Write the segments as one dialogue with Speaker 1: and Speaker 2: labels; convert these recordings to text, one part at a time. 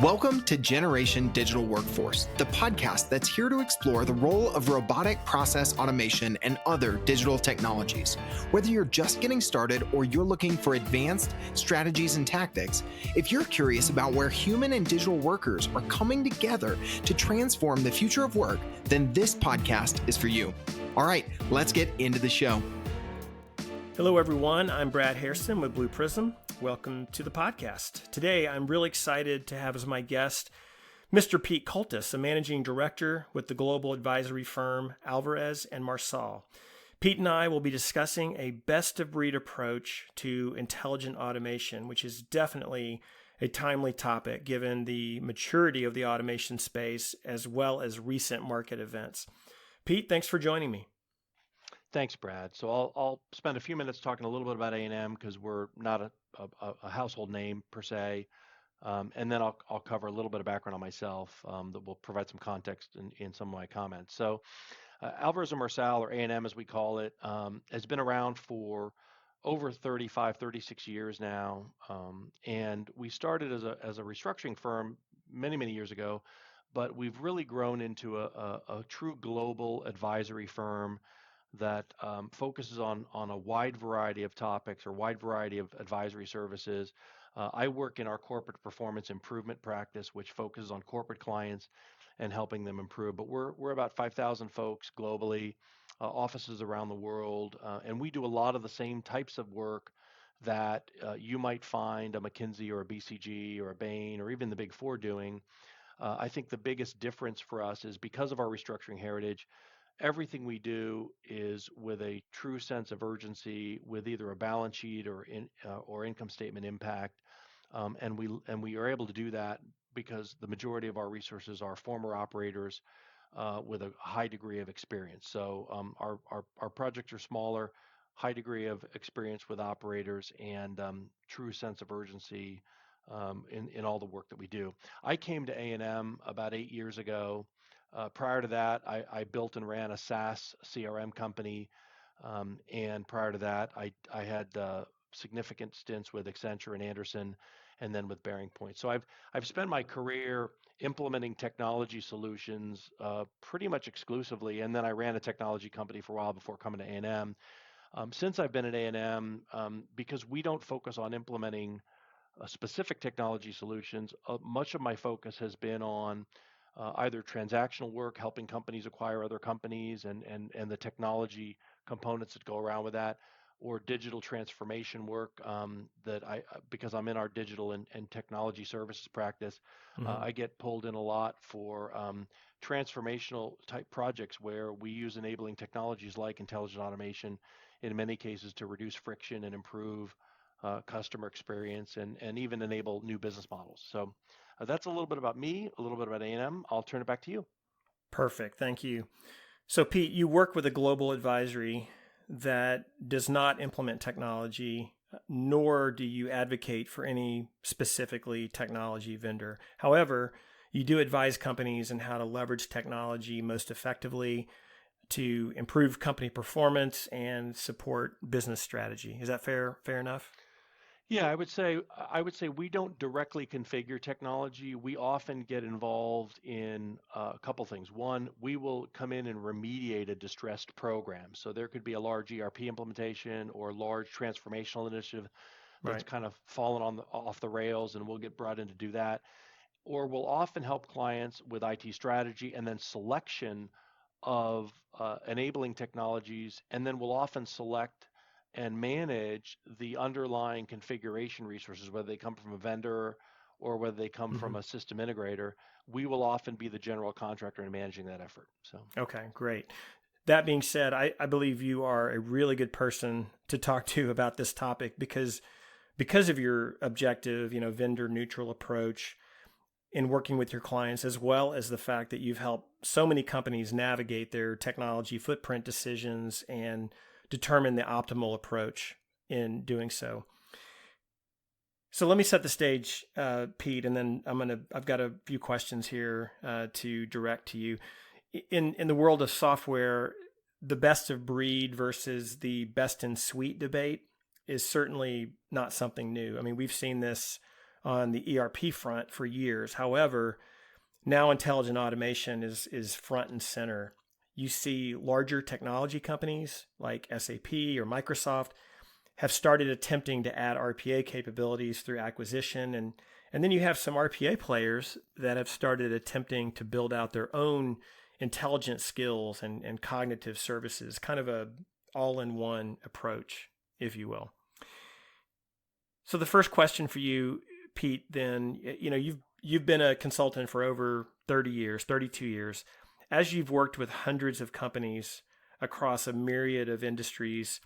Speaker 1: Welcome to Generation Digital Workforce, the podcast that's here to explore the role of robotic process automation and other digital technologies. Whether you're just getting started or you're looking for advanced strategies and tactics, if you're curious about where human and digital workers are coming together to transform the future of work, then this podcast is for you. All right, let's get into the show.
Speaker 2: Hello, everyone. I'm Brad Hairston with Blue Prism. Welcome to the podcast. Today, I'm really excited to have as my guest Mr. Pete Koltis, a managing director with the global advisory firm Alvarez and Marsal. Pete and I will be discussing a best-of-breed approach to intelligent automation, which is definitely a timely topic given the maturity of the automation space as well as recent market events. Pete, thanks for joining me.
Speaker 3: Thanks, Brad. So I'll spend a few minutes talking a little bit about A&M because we're not a household name per se, and then I'll cover a little bit of background on myself that will provide some context in some of my comments. So Alvarez Marsal, or A&M as we call it, has been around for over 35, 36 years now, and we started as a restructuring firm many years ago, but we've really grown into a true global advisory firm that focuses on a wide variety of topics or wide variety of advisory services. I work in our corporate performance improvement practice, which focuses on corporate clients and helping them improve. But we're about 5,000 folks globally, offices around the world, and we do a lot of the same types of work that you might find a McKinsey or a BCG or a Bain or even the Big Four doing. I think the biggest difference for us is because of our restructuring heritage, everything we do is with a true sense of urgency, with either a balance sheet or income statement impact, and we are able to do that because the majority of our resources are former operators with a high degree of experience. So our projects are smaller, high degree of experience with operators, and true sense of urgency in all the work that we do. I came to A&M about 8 years ago. Prior to that, I built and ran a SaaS CRM company, and prior to that, I had significant stints with Accenture and Anderson, and then with Bearing Point. So I've spent my career implementing technology solutions pretty much exclusively, and then I ran a technology company for a while before coming to A&M. Since I've been at A&M, because we don't focus on implementing specific technology solutions, much of my focus has been on either transactional work, helping companies acquire other companies and the technology components that go around with that, or digital transformation work because I'm in our digital and technology services practice, I get pulled in a lot for transformational type projects where we use enabling technologies like intelligent automation in many cases to reduce friction and improve customer experience and even enable new business models. So that's a little bit about me, a little bit about A&M. I'll turn it back to you.
Speaker 2: Perfect. Thank you. So, Pete, you work with a global advisory that does not implement technology, nor do you advocate for any specifically technology vendor. However, you do advise companies on how to leverage technology most effectively to improve company performance and support business strategy. Is that fair enough?
Speaker 3: Yeah, I would say we don't directly configure technology. We often get involved in a couple things. One, we will come in and remediate a distressed program. So there could be a large ERP implementation or large transformational initiative that's kind of fallen off the rails, and we'll get brought in to do that. Or we'll often help clients with IT strategy and then selection of enabling technologies, and then we'll often select and manage the underlying configuration resources, whether they come from a vendor or whether they come from a system integrator. We will often be the general contractor in managing that effort. So
Speaker 2: okay, great. That being said, I believe you are a really good person to talk to about this topic because of your objective, vendor neutral approach in working with your clients, as well as the fact that you've helped so many companies navigate their technology footprint decisions and determine the optimal approach in doing so. So let me set the stage, Pete, and then I've got a few questions here to direct to you. In the world of software, the best of breed versus the best in suite debate is certainly not something new. I mean, we've seen this on the ERP front for years. However, now intelligent automation is front and center. You see larger technology companies like SAP or Microsoft have started attempting to add RPA capabilities through acquisition. And then you have some RPA players that have started attempting to build out their own intelligent skills and cognitive services, kind of a all-in-one approach, if you will. So the first question for you, Pete, then, you've been a consultant for over 30 years, 32 years. As you've worked with hundreds of companies across a myriad of industries,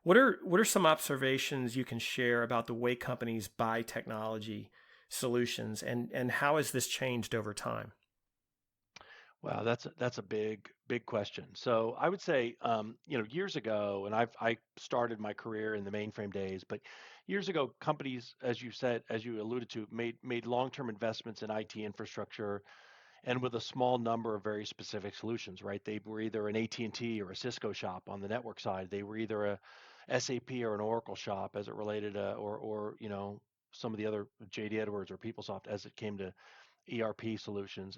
Speaker 2: what are some observations you can share about the way companies buy technology solutions, and how has this changed over time?
Speaker 3: Wow, that's a big question. So I would say, years ago, and I started my career in the mainframe days, but years ago, companies, as you said, as you alluded to, made long-term investments in IT infrastructure, and with a small number of very specific solutions, right? They were either an AT&T or a Cisco shop on the network side. They were either a SAP or an Oracle shop as it related to, or some of the other JD Edwards or PeopleSoft as it came to ERP solutions.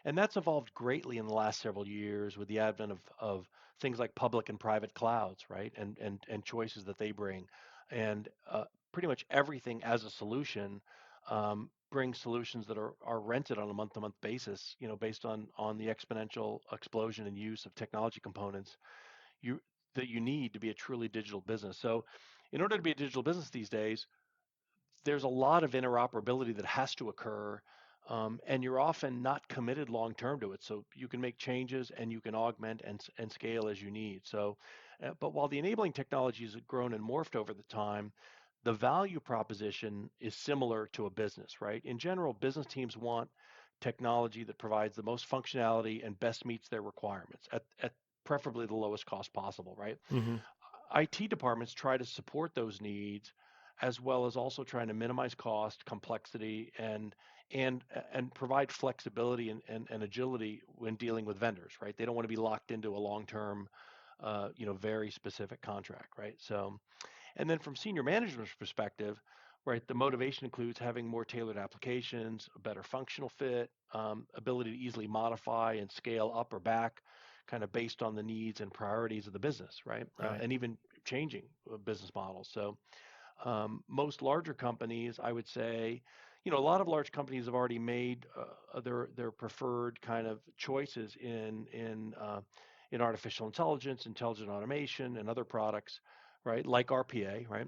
Speaker 3: And that's evolved greatly in the last several years with the advent of things like public and private clouds, right? And choices that they bring. And pretty much everything as a solution brings solutions that are rented on a month-to-month basis, based on the exponential explosion in use of technology components you that you need to be a truly digital business. So in order to be a digital business these days, there's a lot of interoperability that has to occur, and you're often not committed long term to it. So you can make changes and you can augment and scale as you need. So, but while the enabling technologies have grown and morphed over the time, the value proposition is similar to a business, right? In general, business teams want technology that provides the most functionality and best meets their requirements at preferably the lowest cost possible, right?
Speaker 2: Mm-hmm.
Speaker 3: IT departments try to support those needs, as well as also trying to minimize cost, complexity, and provide flexibility and agility when dealing with vendors, right? They don't want to be locked into a long-term, very specific contract, right? So, and then from senior management's perspective, right, the motivation includes having more tailored applications, a better functional fit, ability to easily modify and scale up or back, kind of based on the needs and priorities of the business, right?
Speaker 2: Right.
Speaker 3: And even changing business models. So most larger companies, I would say, a lot of large companies have already made their preferred kind of choices in artificial intelligence, intelligent automation, and other products, right? Like RPA, right?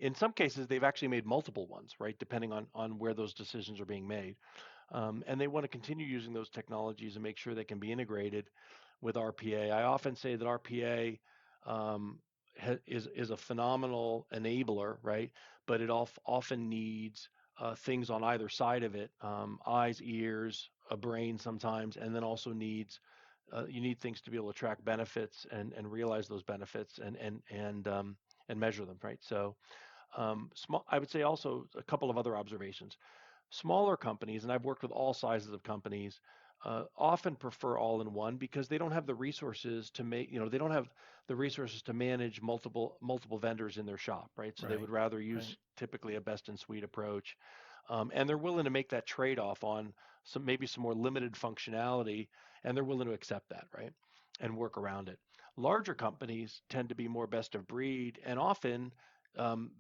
Speaker 3: In some cases, they've actually made multiple ones, right? Depending on where those decisions are being made. And they want to continue using those technologies and make sure they can be integrated with RPA. I often say that RPA um, is a phenomenal enabler, right? But it often needs things on either side of it, eyes, ears, a brain sometimes, and then also needs you need things to be able to track benefits and realize those benefits and measure them, right? So small, I would say also a couple of other observations. Smaller companies, and I've worked with all sizes of companies, often prefer all-in-one because they don't have the resources to make, they don't have the resources to manage multiple vendors in their shop, right? So they
Speaker 2: Right.
Speaker 3: would rather
Speaker 2: Right.
Speaker 3: use typically a best-in-suite approach, and they're willing to make that trade-off on maybe some more limited functionality, and they're willing to accept that, right, and work around it. Larger companies tend to be more best of breed, and often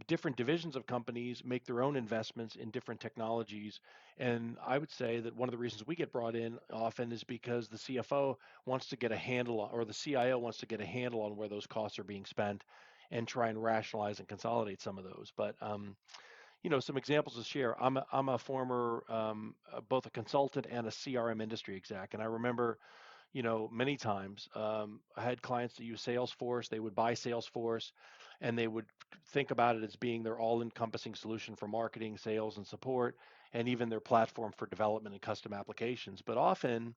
Speaker 3: different divisions of companies make their own investments in different technologies. And I would say that one of the reasons we get brought in often is because the CFO wants to get a handle on, or the CIO wants to get a handle on where those costs are being spent and try and rationalize and consolidate some of those. But some examples to share. I'm a former both a consultant and a CRM industry exec, and I remember many times I had clients that use Salesforce. They would buy Salesforce and they would think about it as being their all-encompassing solution for marketing, sales, and support, and even their platform for development and custom applications. But often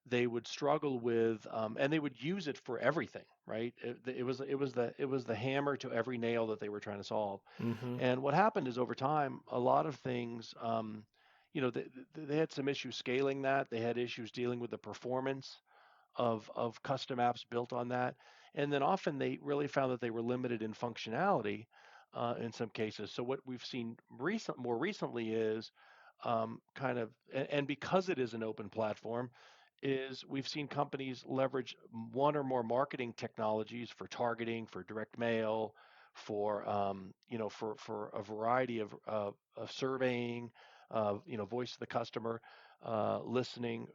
Speaker 3: they would struggle with, and they would use it for everything, right? It was the hammer to every nail that they were trying to solve.
Speaker 2: Mm-hmm.
Speaker 3: And what happened is over time, a lot of things, they had some issues scaling that. They had issues dealing with the performance of custom apps built on that. And then often they really found that they were limited in functionality in some cases. So what we've seen more recently is and because it is an open platform, is we've seen companies leverage one or more marketing technologies for targeting, for direct mail, for for a variety of surveying, voice of the customer, listening,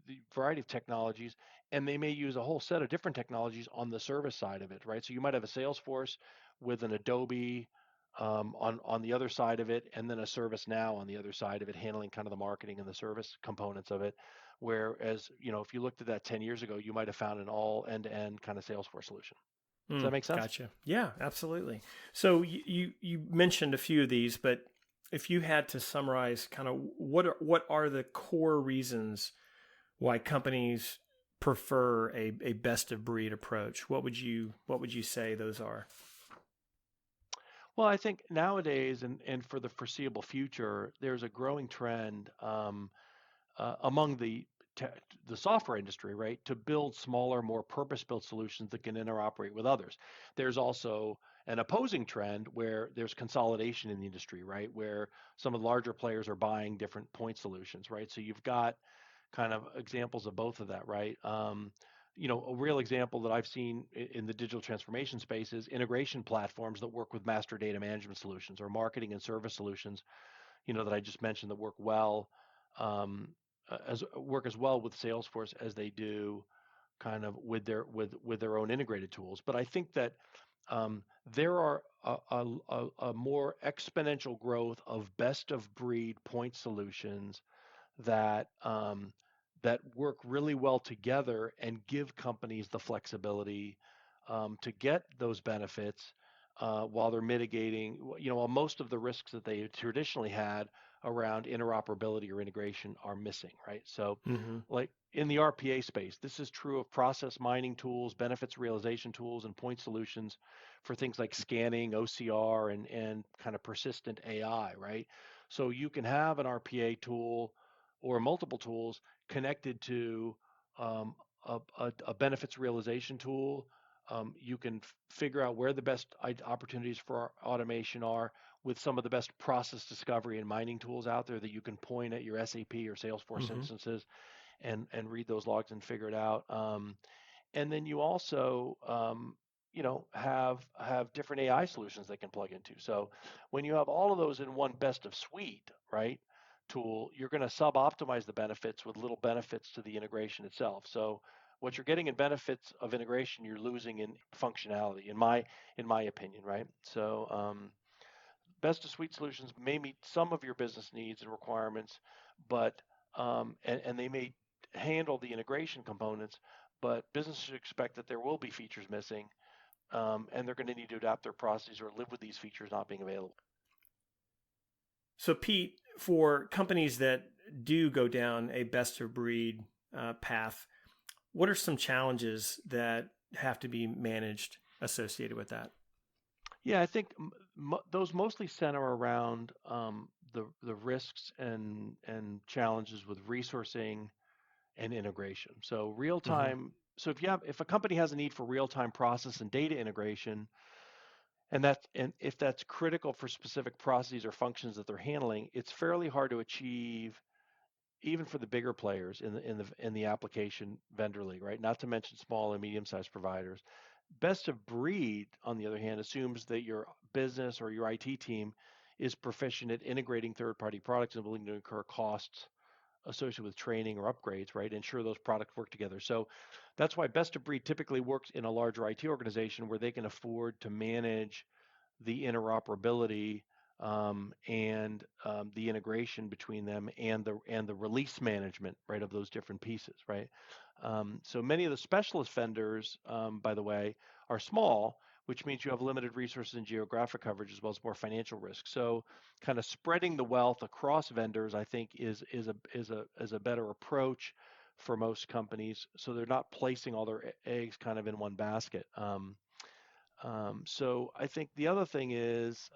Speaker 3: the variety of technologies, and they may use a whole set of different technologies on the service side of it, right? So you might have a Salesforce with an Adobe on the other side of it, and then a ServiceNow on the other side of it, handling kind of the marketing and the service components of it. Whereas, if you looked at that 10 years ago, you might have found an all end-to-end kind of Salesforce solution. Does that make sense?
Speaker 2: Gotcha. Yeah, absolutely. So you mentioned a few of these, but if you had to summarize kind of what are the core reasons why companies prefer a best of breed approach, what would you say those are?
Speaker 3: Well, I think nowadays and for the foreseeable future, there's a growing trend among the software industry, right, to build smaller, more purpose-built solutions that can interoperate with others. There's also an opposing trend where there's consolidation in the industry, right, where some of the larger players are buying different point solutions, right? So you've got kind of examples of both of that, right? A real example that I've seen in the digital transformation space is integration platforms that work with master data management solutions or marketing and service solutions, that I just mentioned that work well as well with Salesforce as they do kind of with their own integrated tools. But I think that there are a more exponential growth of best of breed point solutions that that work really well together and give companies the flexibility to get those benefits while they're mitigating, while most of the risks that they traditionally had around interoperability or integration are missing, right? So, like in the RPA space, this is true of process mining tools, benefits realization tools, and point solutions for things like scanning, OCR, and kind of persistent AI, right? So you can have an RPA tool or multiple tools connected to a benefits realization tool. You can figure out where the best opportunities for automation are with some of the best process discovery and mining tools out there that you can point at your SAP or Salesforce instances and read those logs and figure it out. And then you also have different AI solutions they can plug into. So when you have all of those in one best of suite, right, tool, you're going to sub-optimize the benefits with little benefits to the integration itself. So what you're getting in benefits of integration, you're losing in functionality, in my opinion, right? So best of suite solutions may meet some of your business needs and requirements, but and they may handle the integration components, but businesses should expect that there will be features missing, and they're going to need to adapt their processes or live with these features not being available.
Speaker 2: So Pete, for companies that do go down a best of breed path, what are some challenges that have to be managed associated with that?
Speaker 3: Yeah, I think those mostly center around the risks and challenges with resourcing and integration. So real time. So if a company has a need for real time process and data integration, and if that's critical for specific processes or functions that they're handling, it's fairly hard to achieve, even for the bigger players in the application vendor league, right? Not to mention small and medium sized providers. Best of breed, on the other hand, assumes that your business or your IT team is proficient at integrating third-party products and willing to incur costs associated with training or upgrades, right? Ensure those products work together. So that's why best of breed typically works in a larger IT organization where they can afford to manage the interoperability and the integration between them and the release management, right, of those different pieces, right? So many of the specialist vendors, by the way, are small, which means you have limited resources and geographic coverage as well as more financial risk. So, kind of spreading the wealth across vendors, I think, is a better approach for most companies. So they're not placing all their eggs kind of in one basket. So I think the other thing is,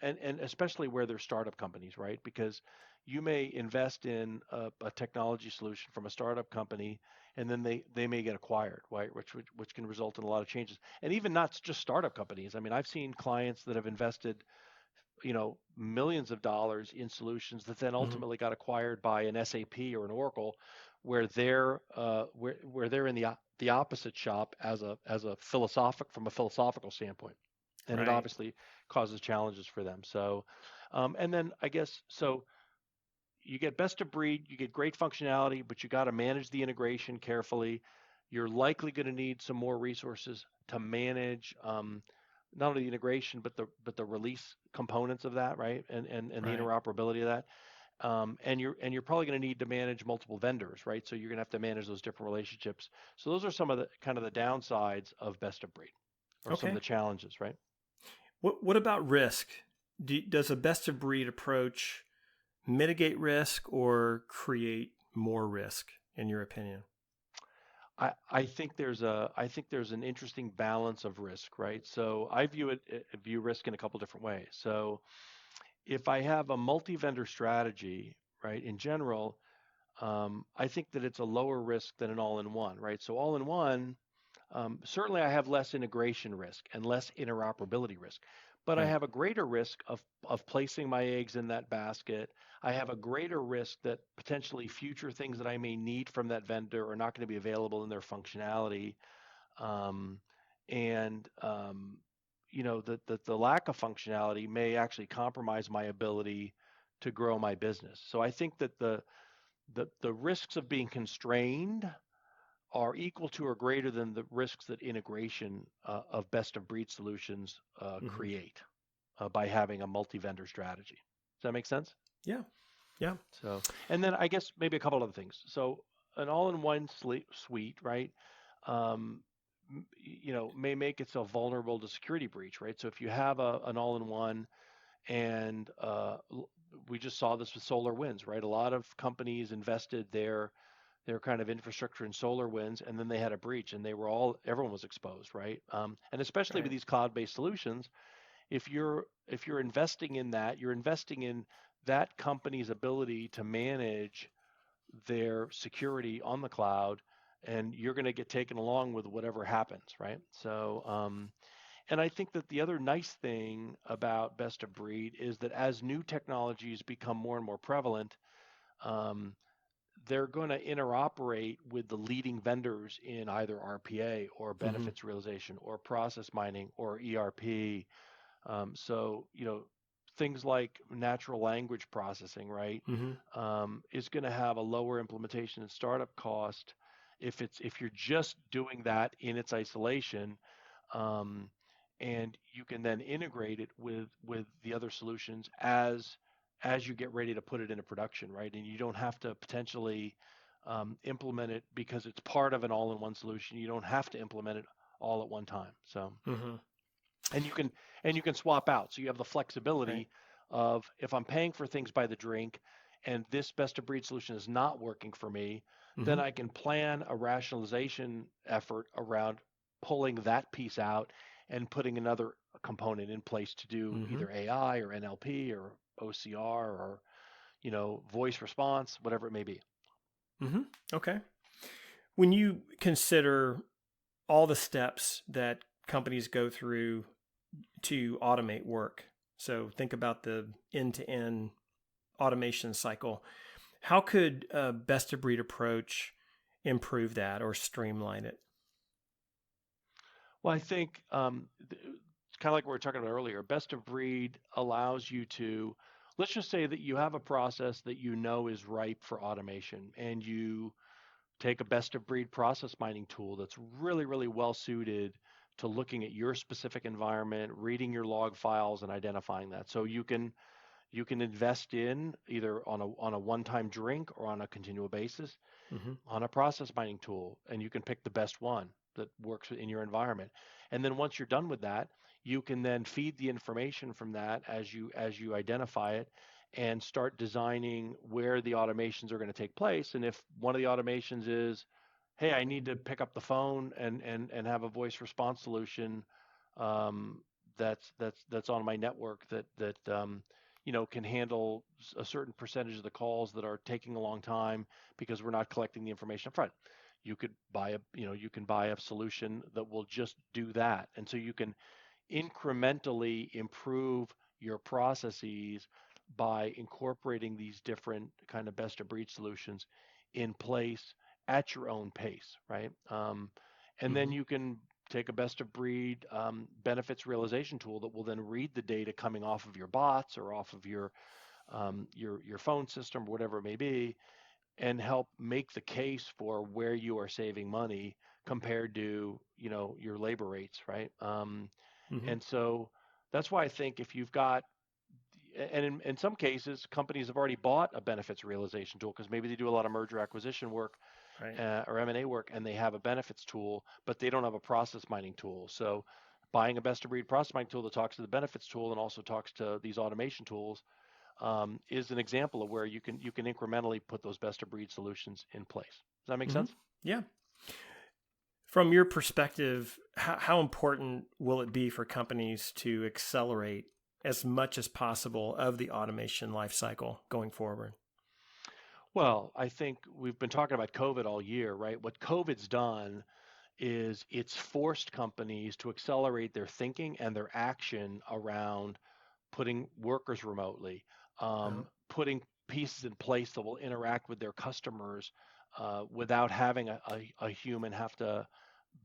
Speaker 3: and especially where they're startup companies, right? Because you may invest in a technology solution from a startup company, and then they may get acquired, right? Which can result in a lot of changes. And even not just startup companies. I mean, I've seen clients that have invested, millions of dollars in solutions that then
Speaker 2: Hmm.
Speaker 3: ultimately got acquired by an SAP or an Oracle, where they're in the opposite shop as a from a philosophical standpoint, and it
Speaker 2: Right.
Speaker 3: obviously causes challenges for them. So, and then I guess so. You get best of breed, you get great functionality, but you got to manage the integration carefully. You're likely going to need some more resources to manage not only the integration but the release components of that, right? And the
Speaker 2: Right.
Speaker 3: interoperability of that. And you're probably going to need to manage multiple vendors, right? So you're going to have to manage those different relationships. So those are some of the kind of the downsides of best of breed, or some of
Speaker 2: Okay.
Speaker 3: the challenges, right?
Speaker 2: What about risk? Does a best of breed approach mitigate risk or create more risk, in your opinion?
Speaker 3: I think there's an interesting balance of risk, right? So I view risk in a couple different ways. So if I have a multi-vendor strategy, right, in general, I think that it's a lower risk than an all-in-one, right? So all-in-one, certainly I have less integration risk and less interoperability risk, but I
Speaker 2: Right.
Speaker 3: have a greater risk of placing my eggs in that basket. I have a greater risk that potentially future things that I may need from that vendor are not going to be available in their functionality. Um, and the lack of functionality may actually compromise my ability to grow my business. So I think that the risks of being constrained are equal to or greater than the risks that integration of best of breed solutions
Speaker 2: Hmm.
Speaker 3: create by having a multi-vendor strategy. Does that make sense?
Speaker 2: Yeah. Yeah.
Speaker 3: So, and then I guess maybe a couple other things. So, an all-in-one suite, right? Um, may make itself vulnerable to security breach, right? So if you have an all-in-one, and we just saw this with SolarWinds, right? A lot of companies invested their kind of infrastructure in SolarWinds, and then they had a breach, and everyone was exposed, right? And especially with
Speaker 2: Right.
Speaker 3: these cloud-based solutions, if you're investing in that, you're investing in that company's ability to manage their security on the cloud, and you're going to get taken along with whatever happens, right? So, and I think that the other nice thing about best of breed is that as new technologies become more and more prevalent, um, they're going to interoperate with the leading vendors in either RPA or
Speaker 2: Hmm.
Speaker 3: benefits realization or process mining or ERP. So, things like natural language processing, right,
Speaker 2: Hmm.
Speaker 3: is going to have a lower implementation and startup cost if you're just doing that in its isolation, um, and you can then integrate it with the other solutions as you get ready to put it into production, right? And you don't have to potentially implement it because it's part of an all-in-one solution. You don't have to implement it all at one time. So
Speaker 2: Hmm.
Speaker 3: and you can swap out. So you have the
Speaker 2: Right.
Speaker 3: flexibility of, if I'm paying for things by the drink and this best of breed solution is not working for me, then
Speaker 2: Hmm.
Speaker 3: I can plan a rationalization effort around pulling that piece out and putting another component in place to do
Speaker 2: Hmm.
Speaker 3: either AI or NLP or OCR or voice response, whatever it may be.
Speaker 2: Hmm. Okay. When you consider all the steps that companies go through to automate work, so think about the end to end automation cycle, how could a best of breed approach improve that or streamline it?
Speaker 3: Well, I think it's kind of like we were talking about earlier. Best of breed allows you to, let's just say that you have a process that you know is ripe for automation, and you take a best of breed process mining tool that's really, really well suited to looking at your specific environment, reading your log files, and identifying that. So you can invest in either on a one-time drink or on a continual basis
Speaker 2: Hmm.
Speaker 3: on a process mining tool, and you can pick the best one that works in your environment. And then once you're done with that, you can then feed the information from that as you identify it, and start designing where the automations are going to take place. And if one of the automations is, hey, I need to pick up the phone and have a voice response solution, um, that's on my network that can handle a certain percentage of the calls that are taking a long time because we're not collecting the information up front. you could buy a solution that will just do that. And so you can incrementally improve your processes by incorporating these different kind of best of breed solutions in place at your own pace, right? And then
Speaker 2: Mm-hmm.
Speaker 3: you can take a best of breed benefits realization tool that will then read the data coming off of your bots or off of your phone system, or whatever it may be, and help make the case for where you are saving money compared to your labor rates, right?
Speaker 2: Mm-hmm.
Speaker 3: And so that's why I think if you've got, and in some cases, companies have already bought a benefits realization tool because maybe they do a lot of merger acquisition work
Speaker 2: Right.
Speaker 3: or M&A work, and they have a benefits tool, but they don't have a process mining tool. So buying a best of breed process mining tool that talks to the benefits tool and also talks to these automation tools is an example of where you can incrementally put those best of breed solutions in place. Does that make
Speaker 2: Mm-hmm.
Speaker 3: sense?
Speaker 2: Yeah. From your perspective, how important will it be for companies to accelerate as much as possible of the automation lifecycle going forward?
Speaker 3: Well, I think we've been talking about COVID all year, right? What COVID's done is it's forced companies to accelerate their thinking and their action around putting workers remotely,
Speaker 2: Uh-huh.
Speaker 3: putting pieces in place that will interact with their customers without having a human have to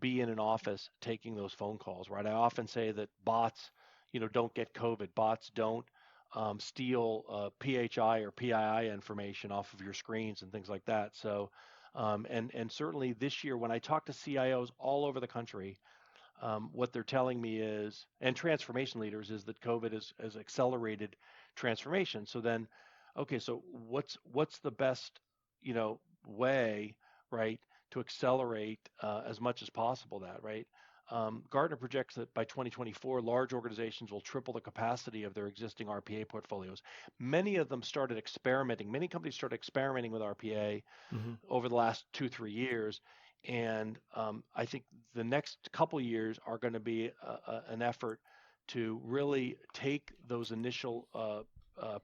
Speaker 3: be in an office taking those phone calls, right? I often say that bots, don't get COVID. Bots don't steal PHI or PII information off of your screens and things like that. So, and certainly this year, when I talk to CIOs all over the country, what they're telling me is, and transformation leaders, is that COVID has accelerated transformation. So then, okay, so what's the best, way, right, to accelerate as much as possible that, right? Gartner projects that by 2024, large organizations will triple the capacity of their existing RPA portfolios. Many of them started experimenting. Many companies started experimenting with RPA
Speaker 2: Mm-hmm.
Speaker 3: over the last 2-3 years. And I think the next couple years are going to be an effort to really take those initial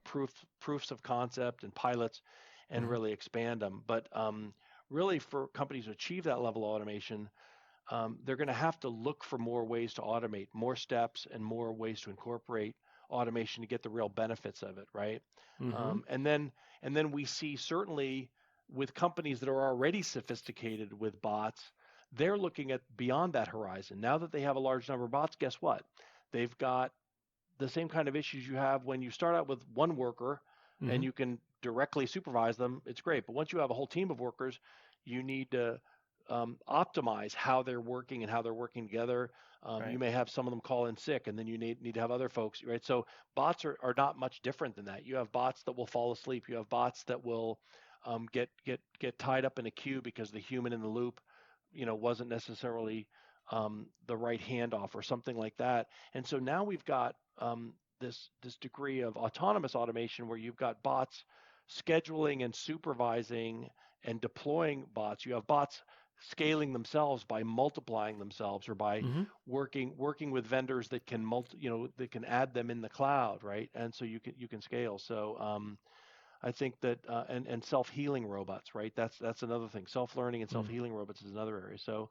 Speaker 3: proofs of concept and pilots and
Speaker 2: Mm-hmm.
Speaker 3: really expand them. But really, for companies to achieve that level of automation, they're going to have to look for more ways to automate, more steps, and more ways to incorporate automation to get the real benefits of it, right?
Speaker 2: Mm-hmm.
Speaker 3: And then we see certainly with companies that are already sophisticated with bots, they're looking at beyond that horizon. Now that they have a large number of bots, guess what? They've got the same kind of issues you have when you start out with one worker
Speaker 2: Mm-hmm.
Speaker 3: and you can directly supervise them. It's great. But once you have a whole team of workers, you need to optimize how they're working and how they're working together. You
Speaker 2: Right.
Speaker 3: may have some of them call in sick, and then you need to have other folks, right? So bots are not much different than that. You have bots that will fall asleep. You have bots that will get tied up in a queue because the human in the loop, wasn't necessarily the right handoff or something like that. And so now we've got this degree of autonomous automation where you've got bots scheduling and supervising and deploying bots. You have bots scaling themselves by multiplying themselves or by
Speaker 2: Mm-hmm.
Speaker 3: working with vendors that can that can add them in the cloud, right? And so you can scale. So I think that and self-healing robots, right? That's another thing. Self-learning and
Speaker 2: Mm.
Speaker 3: self-healing robots is another area. So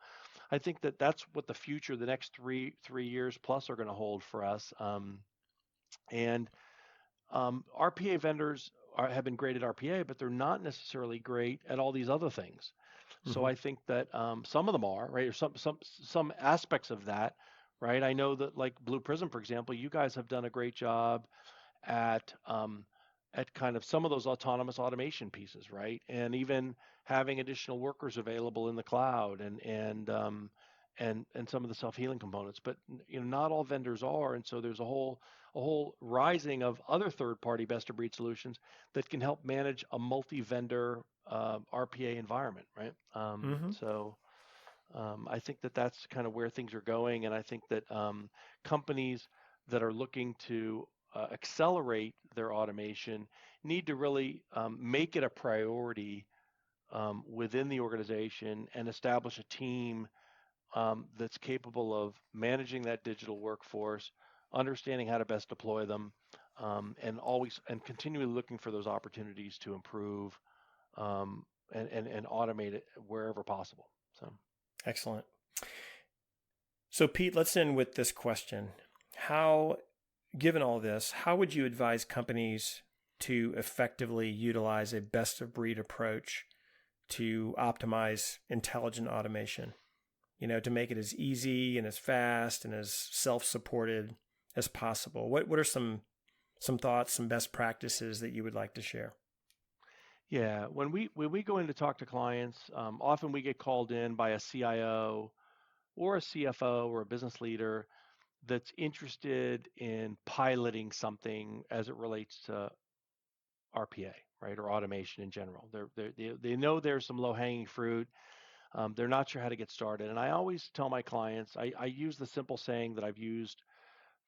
Speaker 3: I think that that's what the future, the next three years plus, are going to hold for us. And RPA vendors have been great at RPA, but they're not necessarily great at all these other things. So
Speaker 2: Mm-hmm.
Speaker 3: I think that some of them are, right, or some aspects of that, right. I know that, like Blue Prism, for example, you guys have done a great job at kind of some of those autonomous automation pieces, right, and even having additional workers available in the cloud and some of the self-healing components. But not all vendors are, and so there's a whole rising of other third-party best-of-breed solutions that can help manage a multi-vendor RPA environment, right?
Speaker 2: Mm-hmm.
Speaker 3: I think that that's kind of where things are going, and I think that companies that are looking to accelerate their automation need to really make it a priority within the organization and establish a team that's capable of managing that digital workforce, understanding how to best deploy them, and continually looking for those opportunities to improve and automate it wherever possible. So
Speaker 2: excellent. So Pete, let's end with this question. Given all this, how would you advise companies to effectively utilize a best of breed approach to optimize intelligent automation? To make it as easy and as fast and as self-supported as possible. What are some thoughts, some best practices that you would like to share?
Speaker 3: Yeah, when we go in to talk to clients, often we get called in by a CIO or a CFO or a business leader that's interested in piloting something as it relates to RPA, right, or automation in general. They know there's some low-hanging fruit. They're not sure how to get started. And I always tell my clients, I use the simple saying that I've used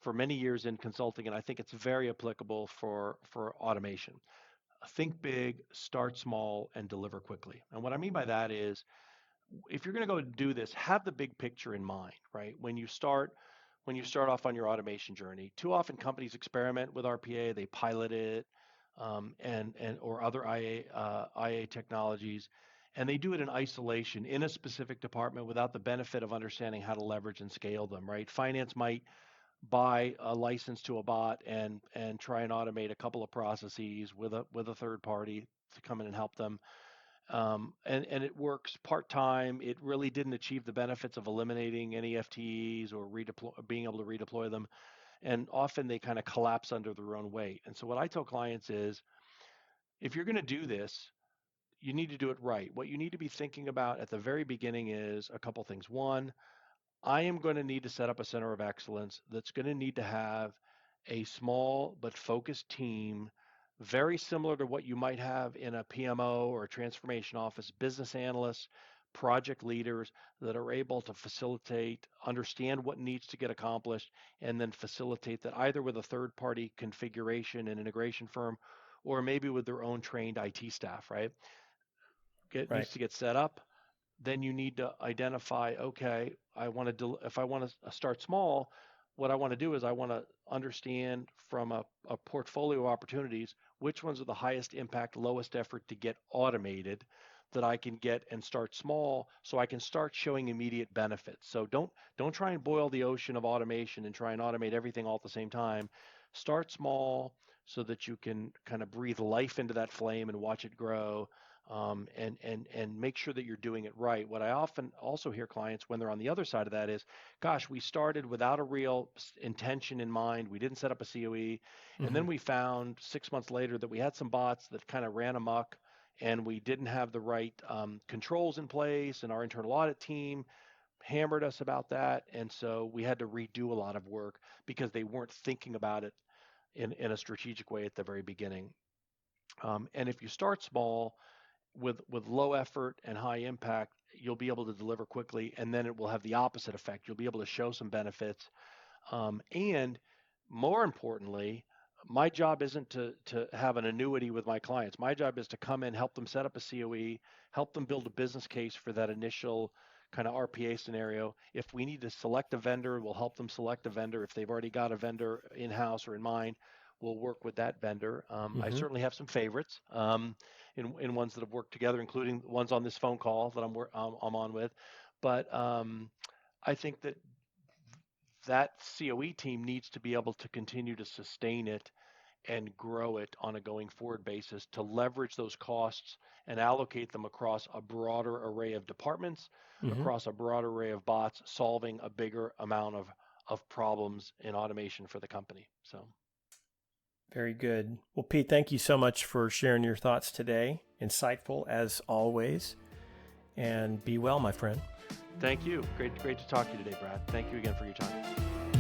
Speaker 3: for many years in consulting, and I think it's very applicable for automation. Think big, start small, and deliver quickly. And what I mean by that is, if you're going to go do this, have the big picture in mind, right? When you start off on your automation journey, too often companies experiment with RPA, they pilot it, or other IA technologies, and they do it in isolation in a specific department without the benefit of understanding how to leverage and scale them, right? Finance might buy a license to a bot and try and automate a couple of processes with a third party to come in and help them. And it works part-time. It really didn't achieve the benefits of eliminating any FTEs or being able to redeploy them. And often they kind of collapse under their own weight. And so what I tell clients is, if you're going to do this, you need to do it right. What you need to be thinking about at the very beginning is a couple things. One, I am going to need to set up a center of excellence that's going to need to have a small but focused team, very similar to what you might have in a PMO or a transformation office, business analysts, project leaders that are able to facilitate, understand what needs to get accomplished, and then facilitate that either with a third-party configuration and integration firm, or maybe with their own trained IT staff, right? Needs to get set up. Then you need to identify, okay, if I want to start small, what I want to do is I want to understand from a portfolio of opportunities, which ones are the highest impact, lowest effort to get automated that I can get and start small so I can start showing immediate benefits. So don't try and boil the ocean of automation and try and automate everything all at the same time. Start small so that you can kind of breathe life into that flame and watch it grow. And make sure that you're doing it right. What I often also hear clients when they're on the other side of that is, gosh, we started without a real intention in mind. We didn't set up a COE. And then we found 6 months later that we had some bots that kind of ran amok, and we didn't have the right controls in place, and our internal audit team hammered us about that. And so we had to redo a lot of work because they weren't thinking about it in a strategic way at the very beginning. And if you start small, with low effort and high impact, you'll be able to deliver quickly, and then it will have the opposite effect. You'll be able to show some benefits. And more importantly, my job isn't to have an annuity with my clients. My job is to come in, help them set up a COE, help them build a business case for that initial kind of RPA scenario. If we need to select a vendor, we'll help them select a vendor. If they've already got a vendor in-house or in mind, we'll work with that vendor. I certainly have some favorites in ones that have worked together, including ones on this phone call that I'm on with. But I think that COE team needs to be able to continue to sustain it and grow it on a going forward basis to leverage those costs and allocate them across a broader array of departments, across a broader array of bots, solving a bigger amount of problems in automation for the company. So.
Speaker 2: Very good. Well, Pete, thank you so much for sharing your thoughts today. Insightful as always. And be well, my friend.
Speaker 3: Thank you. Great to talk to you today, Brad. Thank you again for your time.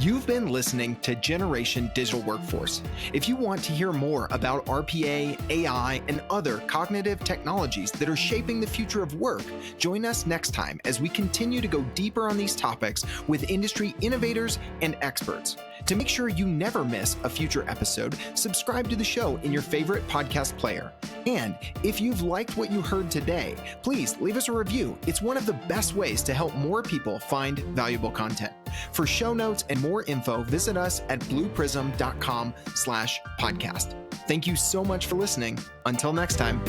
Speaker 1: You've been listening to Generation Digital Workforce. If you want to hear more about RPA, AI, and other cognitive technologies that are shaping the future of work, join us next time as we continue to go deeper on these topics with industry innovators and experts. To make sure you never miss a future episode, subscribe to the show in your favorite podcast player. And if you've liked what you heard today, please leave us a review. It's one of the best ways to help more people find valuable content. For show notes and more info, visit us at blueprism.com/podcast. Thank you so much for listening. Until next time.